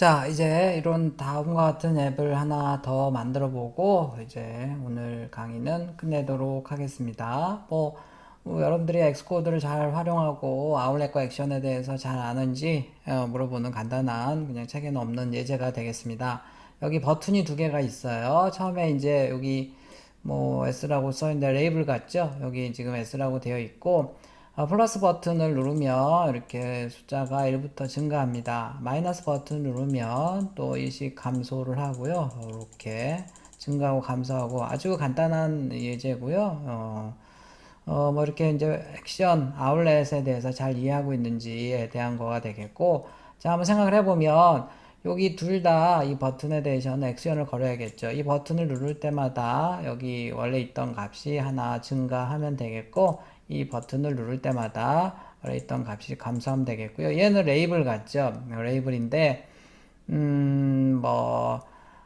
자, 이제 이런 다음과 같은 앱을 하나 더 만들어 보고, 이제 오늘 강의는 끝내도록 하겠습니다. 여러분들이 엑스코드를 잘 활용하고 아웃렛과 액션에 대해서 잘 아는지 물어보는 간단한 그냥 책에는 없는 예제가 되겠습니다. 여기 버튼이 두 개가 있어요. 처음에 이제 여기 S라고 써있는데 레이블 같죠? 여기 지금 S라고 되어 있고, 플러스 버튼을 누르면 이렇게 숫자가 1부터 증가합니다. 마이너스 버튼을 누르면 또 일씩 감소를 하고요. 이렇게 증가하고 감소하고 아주 간단한 예제고요. 이렇게 이제 액션, 아울렛에 대해서 잘 이해하고 있는지에 대한 거가 되겠고, 자, 한번 생각을 해보면, 여기 둘 다 이 버튼에 대해서는 액션을 걸어야겠죠. 이 버튼을 누를 때마다 여기 원래 있던 값이 하나 증가하면 되겠고, 이 버튼을 누를 때마다 원래 있던 값이 감소하면 되겠고요. 얘는 레이블 같죠? 레이블인데, 뭐,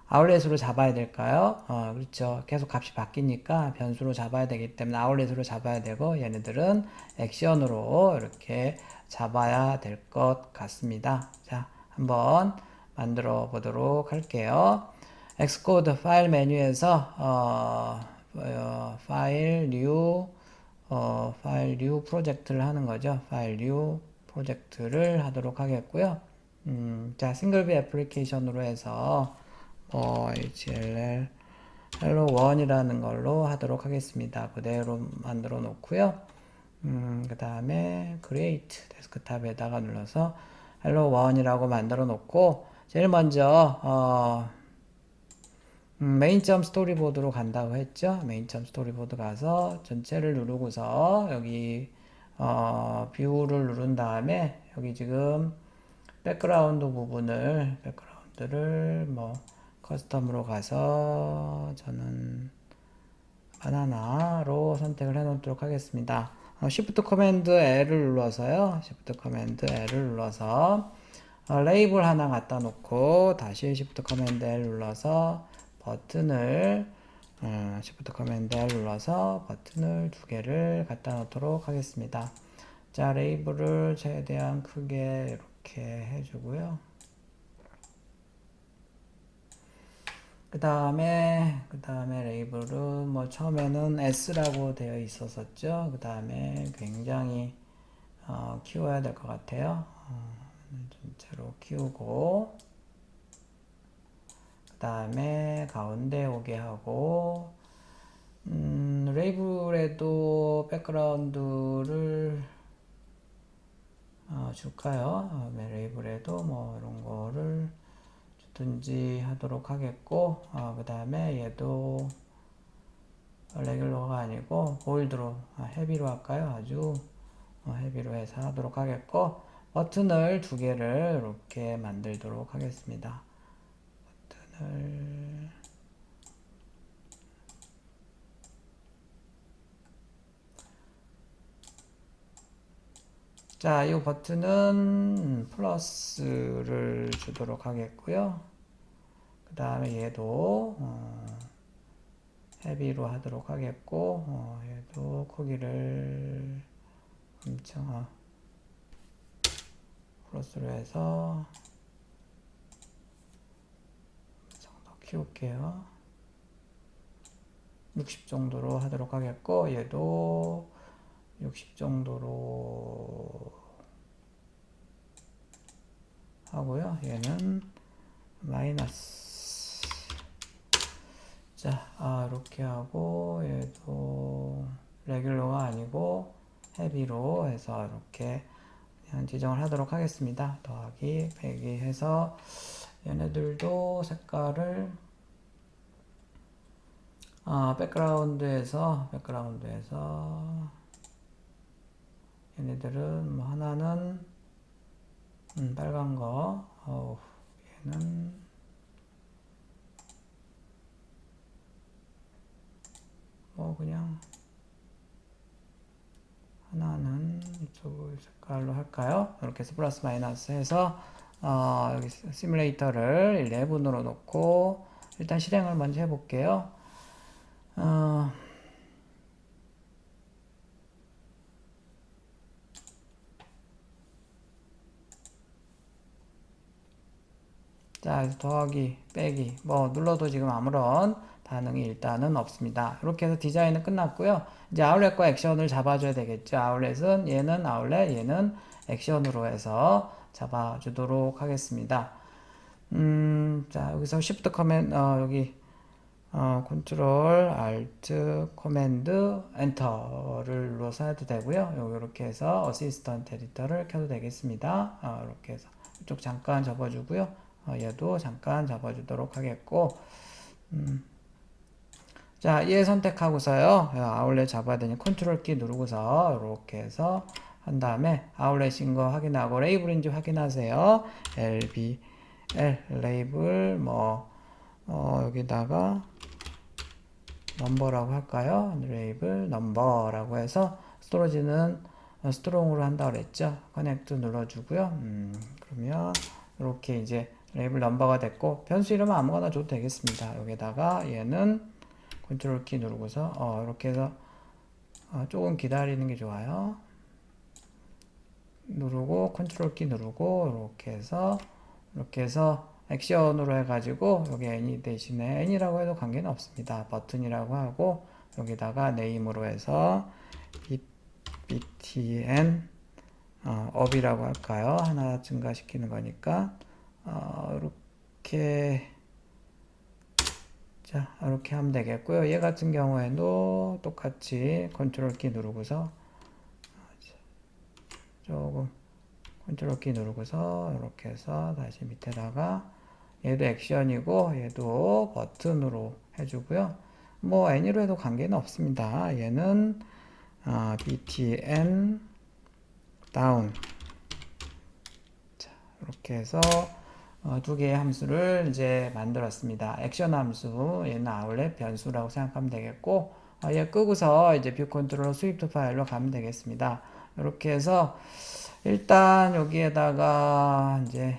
아울렛으로 잡아야 될까요? 그렇죠. 계속 값이 바뀌니까 변수로 잡아야 되기 때문에 아울렛으로 잡아야 되고, 얘네들은 액션으로 이렇게 잡아야 될 것 같습니다. 자, 한번 만들어 보도록 할게요. 엑스코드 파일 메뉴에서, 파일 뉴 프로젝트를 하는 거죠. 파일 뉴 프로젝트를 하도록 하겠고요. 자, 싱글뷰 애플리케이션으로 해서 HLL 헬로 1이라는 걸로 하도록 하겠습니다. 그대로 만들어 놓고요. 그 다음에 create 데스크탑에다가 눌러서 헬로 1이라고 만들어 놓고 제일 먼저 메인점 스토리보드로 간다고 했죠. 메인점 스토리보드 가서 전체를 누르고서 여기 뷰를 누른 다음에 여기 지금 백그라운드를 커스텀으로 가서 저는 바나나로 선택을 해 놓도록 하겠습니다. Shift 커맨드 L을 눌러서요. Shift 커맨드 L을 눌러서 레이블 하나 갖다 놓고 다시 Shift 커맨드 L 눌러서 버튼을 Shift 커맨드 L 눌러서 버튼을 두 개를 갖다 놓도록 하겠습니다. 자, 레이블을 최대한 크게 이렇게 해주고요. 그 다음에 레이블은 처음에는 S라고 되어 있었었죠. 그 다음에 굉장히 키워야 될 것 같아요. 전체로 키우고 그 다음에 가운데 오게 하고 레이블에도 백그라운드를 줄까요? 레이블에도 이런 거를 주든지 하도록 하겠고 그 다음에 얘도 레귤러가 아니고 볼드로 헤비로 할까요? 아주 헤비로 해서 하도록 하겠고 버튼을 두 개를 이렇게 만들도록 하겠습니다. 버튼을 자, 이 버튼은 플러스를 주도록 하겠고요. 그 다음에 얘도 헤비로 하도록 하겠고 얘도 크기를 엄청 플러스로 해서 더 키울게요. 60 정도로 하도록 하겠고 얘도 60 정도로 하고요. 얘는 마이너스. 자, 이렇게 하고 얘도 레귤러가 아니고 헤비로 해서 이렇게 그냥 지정을 하도록 하겠습니다. 더하기 100이 해서 얘네들도 색깔을 백그라운드에서 얘네들은 하나는 빨간 거, 얘는 그냥 하나는 이쪽 색깔로 할까요? 이렇게 해서 플러스 마이너스 해서 여기 시뮬레이터를 11으로 놓고 일단 실행을 먼저 해볼게요. 자, 더하기, 빼기, 뭐 눌러도 지금 아무런 반응이 일단은 없습니다. 이렇게 해서 디자인은 끝났고요. 이제 아울렛과 액션을 잡아줘야 되겠죠. 아울렛은 얘는 아울렛, 얘는 액션으로 해서 잡아주도록 하겠습니다. 자, 여기서 Shift 커맨, 여기, 컨트롤, 알트, 코맨드, 엔터를 눌러서 해도 되고요. 이렇게 해서 어시스턴트 에디터를 켜도 되겠습니다. 이렇게 해서 이쪽 잠깐 접어주고요. 얘도 잠깐 접어주도록 하겠고, 자, 얘 선택하고서요. 아울렛 잡아야 되니 컨트롤 키 누르고서 이렇게 해서 한 다음에 아울렛인 거 확인하고 레이블인지 확인하세요. LBL 레이블 뭐 여기다가 넘버라고 할까요? 레이블 넘버라고 해서 스토리지는 스트롱으로 한다고 그랬죠. 커넥트 눌러주고요. 그러면 이렇게 이제 레이블 넘버가 됐고 변수 이름은 아무거나 줘도 되겠습니다. 여기다가 얘는 컨트롤 키 누르고서 이렇게 해서 조금 기다리는 게 좋아요. 누르고 컨트롤 키 누르고 이렇게 해서 액션으로 해가지고 여기 any 대신에 any라고 해도 관계는 없습니다. 버튼이라고 하고 여기다가 name으로 해서 btn up이라고 할까요? 하나 증가시키는 거니까 이렇게 자, 이렇게 하면 되겠고요. 얘 같은 경우에도 똑같이 컨트롤 키 누르고서 조금 컨트롤 키 누르고서 이렇게 해서 다시 밑에다가 얘도 액션이고 얘도 버튼으로 해주고요. 뭐 any로 해도 관계는 없습니다. 얘는 btn down 자, 이렇게 해서 두 개의 함수를 이제 만들었습니다. 액션 함수, 얘는 아울렛 변수라고 생각하면 되겠고, 얘 끄고서 이제 뷰 컨트롤러 스위프트 파일로 가면 되겠습니다. 이렇게 해서 일단 여기에다가 이제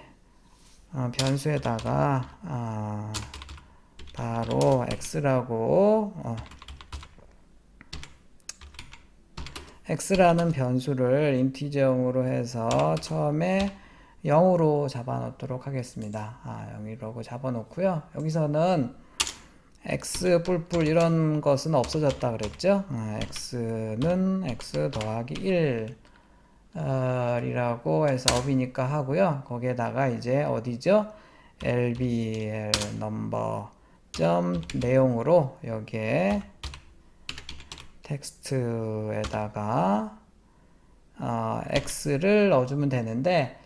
변수에다가 바로 x라는 변수를 인티저용으로 해서 처음에 0으로 잡아 놓도록 하겠습니다. 0이라고 잡아 놓고요. 여기서는 x 뿔뿔 이런 것은 없어졌다 그랬죠. x는 x 더하기 1 이라고 해서 업이니까 하고요. 거기에다가 이제 어디죠? lbl 넘버 점 내용으로 여기에 텍스트에다가 x를 넣어주면 되는데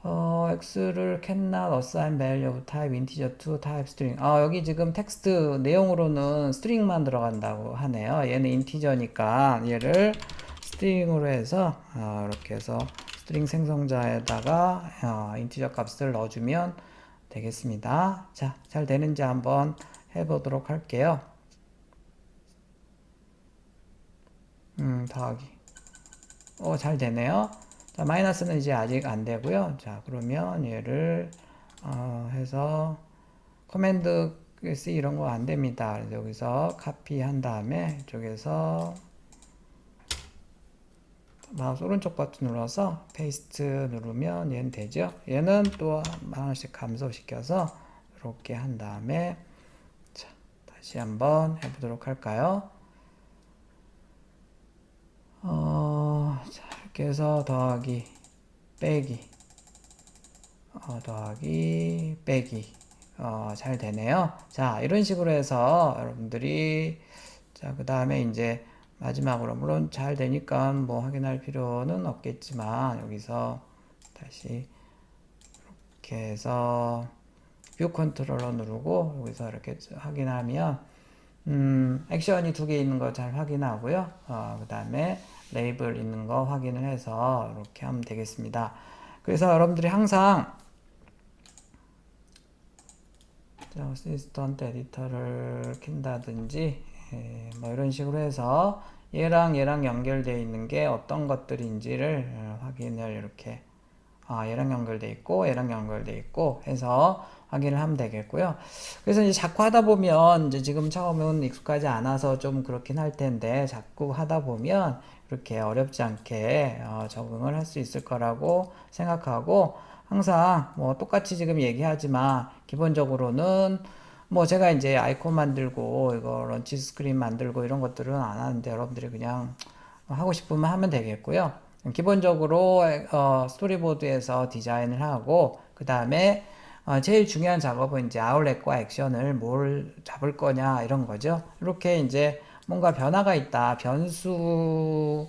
x를 cannot assign value of type integer to type string. 여기 지금 텍스트 내용으로는 string만 들어간다고 하네요. 얘는 인티저니까 얘를 string으로 해서 이렇게 해서 string 생성자에다가 인티저 값을 넣어주면 되겠습니다. 자, 잘 되는지 한번 해보도록 할게요. 더하기. 잘 되네요. 자, 마이너스는 이제 아직 안 되고요. 자, 그러면 얘를 해서 커맨드 C 이런 거 안 됩니다. 여기서 카피 한 다음에 이쪽에서 마우스 오른쪽 버튼 눌러서 페이스트 누르면 얘는 되죠. 얘는 또 하나씩 감소시켜서 이렇게 한 다음에 자, 다시 한번 해보도록 할까요? 자, 이렇게 해서 더하기 빼기 더하기 빼기 잘 되네요. 자, 이런 식으로 해서 여러분들이 자, 그 다음에 이제 마지막으로 물론 잘 되니까 뭐 확인할 필요는 없겠지만 여기서 다시 이렇게 해서 뷰 컨트롤러 누르고 여기서 이렇게 확인하면 액션이 두 개 있는 거 잘 확인하고요. 그 다음에 레이블 있는 거 확인을 해서 이렇게 하면 되겠습니다. 그래서 여러분들이 항상 어시스턴트 에디터를 킨다든지 뭐 이런 식으로 해서 얘랑 연결되어 있는 게 어떤 것들인지를 확인을 이렇게 얘랑 연결되어 있고 얘랑 연결되어 있고 해서 확인을 하면 되겠고요. 그래서 이제 자꾸 하다 보면 이제 지금 처음은 익숙하지 않아서 좀 그렇긴 할 텐데 자꾸 하다 보면 이렇게 어렵지 않게 적응을 할 수 있을 거라고 생각하고 항상 뭐 똑같이 지금 얘기하지만 기본적으로는 뭐 제가 이제 아이콘 만들고 이거 런치 스크린 만들고 이런 것들은 안 하는데 여러분들이 그냥 하고 싶으면 하면 되겠고요. 기본적으로 스토리보드에서 디자인을 하고 그 다음에 제일 중요한 작업은 이제 아웃렛과 액션을 뭘 잡을 거냐 이런 거죠. 이렇게 이제 뭔가 변화가 있다, 변수인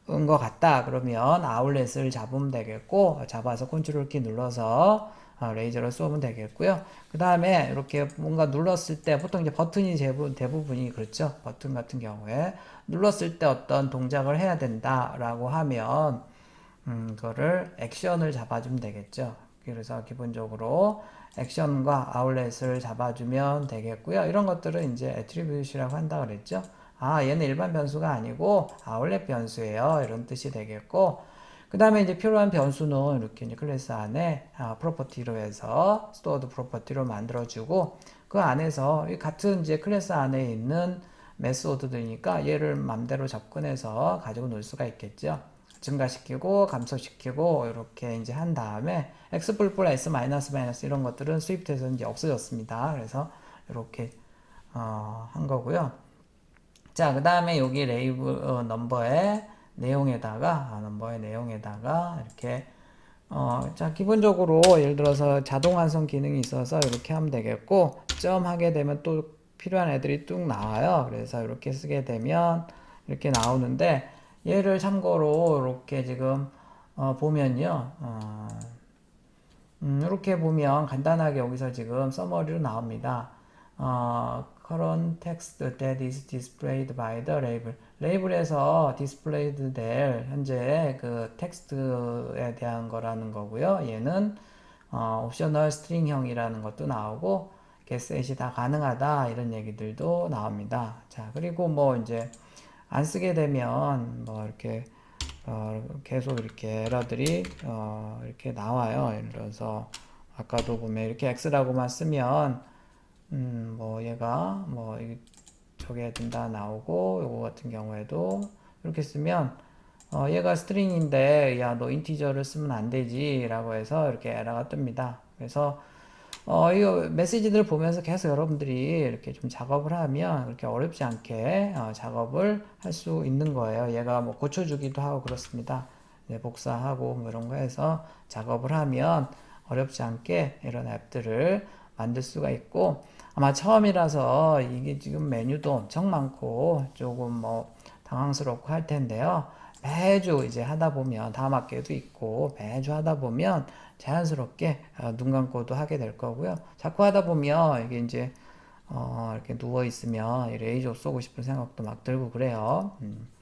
것 같다 그러면 아웃렛을 잡으면 되겠고 잡아서 컨트롤 키 눌러서 레이저를 쏘면 되겠고요. 그 다음에 이렇게 뭔가 눌렀을 때 보통 이제 버튼이 대부분이 그렇죠. 버튼 같은 경우에 눌렀을 때 어떤 동작을 해야 된다라고 하면 그거를 액션을 잡아주면 되겠죠. 그래서 기본적으로 액션과 아웃렛을 잡아주면 되겠고요. 이런 것들은 이제 애트리뷰트라고 한다 그랬죠. 아, 얘는 일반 변수가 아니고 아웃렛 변수예요. 이런 뜻이 되겠고, 그 다음에 이제 필요한 변수는 이렇게 이제 클래스 안에 프로퍼티로 해서 스토어드 프로퍼티로 만들어주고, 그 안에서 같은 이제 클래스 안에 있는 메소드들이니까 얘를 맘대로 접근해서 가지고 놀 수가 있겠죠. 증가시키고 감소시키고 이렇게 이제 한 다음에 x s 마이너스 이런 것들은 스위프트에서 이제 없어졌습니다. 그래서 이렇게 한 거고요. 자, 그 다음에 여기 레이블 넘버의 내용에다가 이렇게 자, 기본적으로 예를 들어서 자동 완성 기능이 있어서 이렇게 하면 되겠고, 점 하게 되면 또 필요한 애들이 뚝 나와요. 그래서 이렇게 쓰게 되면 이렇게 나오는데, 얘를 참고로 이렇게 지금 보면요. 이렇게 보면 간단하게 여기서 지금 서머리로 나옵니다. current text that is displayed by the label. 레이블에서 displayed 될 현재 그 텍스트에 대한 거라는 거고요. 얘는 옵셔널 스트링형이라는 것도 나오고 getset이 다 가능하다 이런 얘기들도 나옵니다. 자, 그리고 뭐 이제 안 쓰게 되면 뭐 이렇게 계속 이렇게 에러들이 이렇게 나와요. 예를 들어서 아까도 보면 이렇게 x라고만 쓰면 뭐 얘가 뭐 저게 된다 나오고 요거 같은 경우에도 이렇게 쓰면 얘가 스트링인데 야 너 인티저를 쓰면 안 되지 라고 해서 이렇게 에러가 뜹니다. 그래서 이 메시지들을 보면서 계속 여러분들이 이렇게 좀 작업을 하면 그렇게 어렵지 않게 작업을 할 수 있는 거예요. 얘가 뭐 고쳐주기도 하고 그렇습니다. 네, 복사하고 뭐 이런 거 해서 작업을 하면 어렵지 않게 이런 앱들을 만들 수가 있고, 아마 처음이라서 이게 지금 메뉴도 엄청 많고 조금 뭐 당황스럽고 할 텐데요. 매주 이제 하다 보면 다음 학기에도 있고 매주 하다 보면 자연스럽게 눈 감고도 하게 될 거고요. 자꾸 하다 보면 이게 이제 이렇게 누워 있으면 레이저 쏘고 싶은 생각도 막 들고 그래요.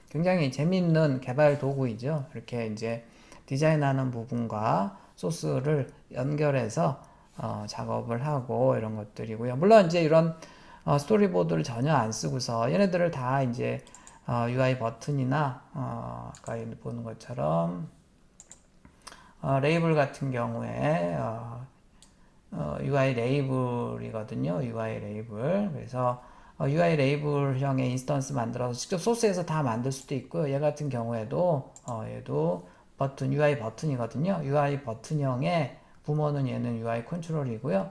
굉장히 재밌는 개발 도구이죠. 이렇게 이제 디자인하는 부분과 소스를 연결해서 작업을 하고 이런 것들이고요. 물론 이제 이런 스토리보드를 전혀 안 쓰고서 얘네들을 다 이제 UI 버튼이나 아까 보는 것처럼 레이블 같은 경우에 UI 레이블이거든요. UI 레이블. 그래서 UI 레이블형의 인스턴스 만들어서 직접 소스에서 다 만들 수도 있고요. 얘 같은 경우에도 얘도 버튼 UI 버튼이거든요. UI 버튼형의 부모는 얘는 UI 컨트롤이고요.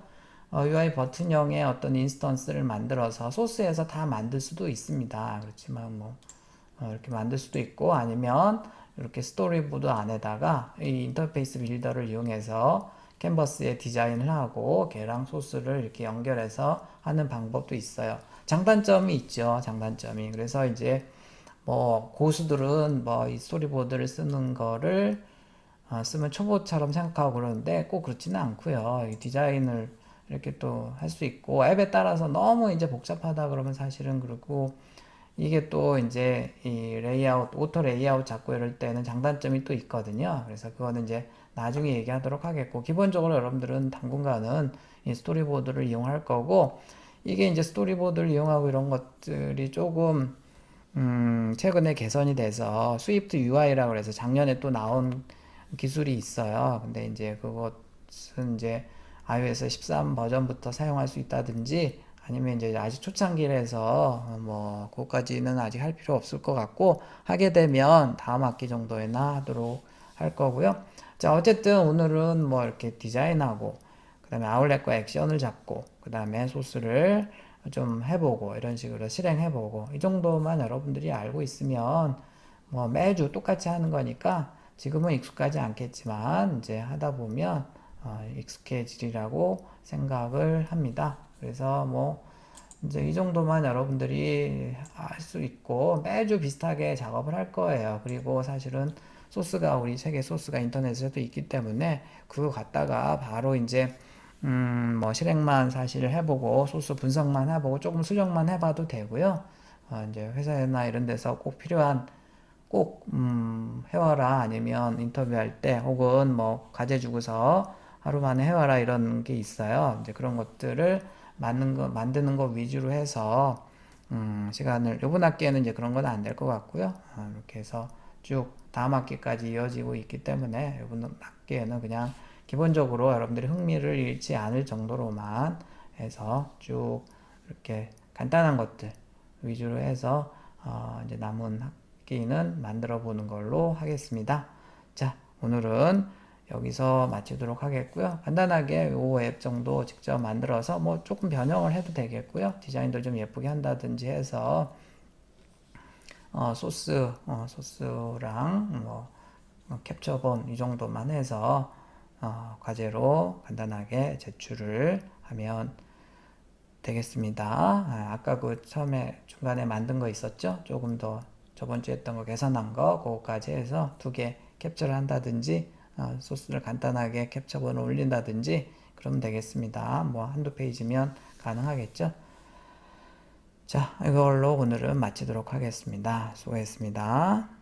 UI 버튼형의 어떤 인스턴스를 만들어서 소스에서 다 만들 수도 있습니다. 그렇지만 뭐 이렇게 만들 수도 있고 아니면 이렇게 스토리보드 안에다가 이 인터페이스 빌더를 이용해서 캔버스에 디자인을 하고 걔랑 소스를 이렇게 연결해서 하는 방법도 있어요. 장단점이 있죠. 장단점이. 그래서 이제 뭐 고수들은 뭐 이 스토리보드를 쓰는 거를 쓰면 초보처럼 생각하고 그러는데 꼭 그렇지는 않고요. 이 디자인을 이렇게 또 할 수 있고 앱에 따라서 너무 이제 복잡하다 그러면 사실은 그렇고 이게 또 이제 이 레이아웃, 오토 레이아웃 잡고 이럴 때는 장단점이 또 있거든요. 그래서 그거는 이제 나중에 얘기하도록 하겠고, 기본적으로 여러분들은 당분간은 이 스토리보드를 이용할 거고, 이게 이제 스토리보드를 이용하고 이런 것들이 조금, 최근에 개선이 돼서 스위프트 UI라고 해서 작년에 또 나온 기술이 있어요. 근데 이제 그것은 이제 iOS 13 버전부터 사용할 수 있다든지, 아니면 이제 아직 초창기라서 뭐 그것까지는 아직 할 필요 없을 것 같고 하게 되면 다음 학기 정도에나 하도록 할 거고요. 자, 어쨌든 오늘은 뭐 이렇게 디자인하고, 그 다음에 아울렛과 액션을 잡고, 그 다음에 소스를 좀 해보고, 이런 식으로 실행해보고, 이 정도만 여러분들이 알고 있으면, 뭐 매주 똑같이 하는 거니까, 지금은 익숙하지 않겠지만, 이제 하다 보면, 익숙해지리라고 생각을 합니다. 그래서 뭐, 이제 이 정도만 여러분들이 할 수 있고 매주 비슷하게 작업을 할 거예요. 그리고 사실은 소스가 우리 책의 소스가 인터넷에도 있기 때문에 그거 갖다가 바로 이제 뭐 실행만 사실 해보고 소스 분석만 해보고 조금 수정만 해봐도 되고요. 이제 회사나 이런 데서 꼭 필요한 꼭 해와라 아니면 인터뷰할 때 혹은 뭐 과제 주고서 하루 만에 해와라 이런 게 있어요. 이제 그런 것들을 만드는 거 위주로 해서 시간을 이번 학기에는 이제 그런 건 안 될 것 같고요. 이렇게 해서 쭉 다음 학기까지 이어지고 있기 때문에 이번 학기에는 그냥 기본적으로 여러분들이 흥미를 잃지 않을 정도로만 해서 쭉 이렇게 간단한 것들 위주로 해서 이제 남은 학기는 만들어 보는 걸로 하겠습니다. 자, 오늘은 여기서 마치도록 하겠고요. 간단하게 요 앱 정도 직접 만들어서 뭐 조금 변형을 해도 되겠고요. 디자인도 좀 예쁘게 한다든지 해서 소스랑 뭐 캡처본 이 정도만 해서 과제로 간단하게 제출을 하면 되겠습니다. 아까 그 처음에 중간에 만든 거 있었죠? 조금 더 저번 주에 했던 거 개선한 거 그거까지 해서 두 개 캡처를 한다든지 소스를 간단하게 캡처본을 올린다든지 그러면 되겠습니다. 뭐 한두 페이지면 가능하겠죠? 자, 이걸로 오늘은 마치도록 하겠습니다. 수고했습니다.